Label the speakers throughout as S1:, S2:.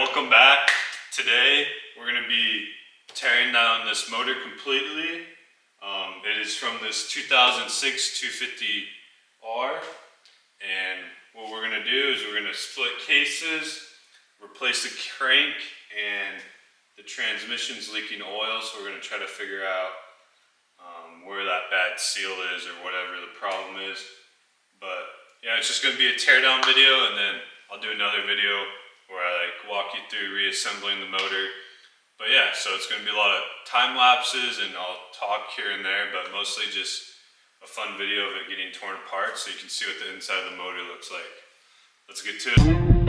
S1: welcome back. Today we're going to be tearing down this motor completely. It is from this 2006 250R, and what we're going to do is we're going to split cases, replace the crank, and the transmission's leaking oil, so we're going to try to figure out where that bad seal is or whatever the problem is. But yeah, it's just going to be a teardown video, and then I'll do another video where I walk you through reassembling the motor. But yeah, so it's going to be a lot of time lapses, and I'll talk here and there, but mostly just a fun video of it getting torn apart so you can see what the inside of the motor looks like. Let's get to it.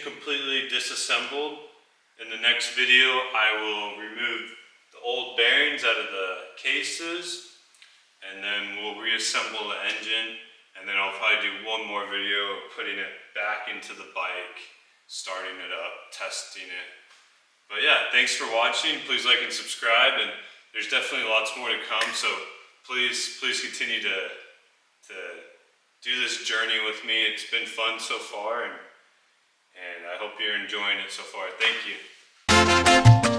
S1: Completely disassembled. In the next video, I will remove the old bearings out of the cases, and then we'll reassemble the engine, and then I'll probably do one more video of putting it back into the bike, starting it up, testing it. But yeah, thanks for watching. Please like and subscribe, and there's definitely lots more to come, so please continue to do this journey with me. It's been fun so far, and I hope you're enjoying it so far. Thank you.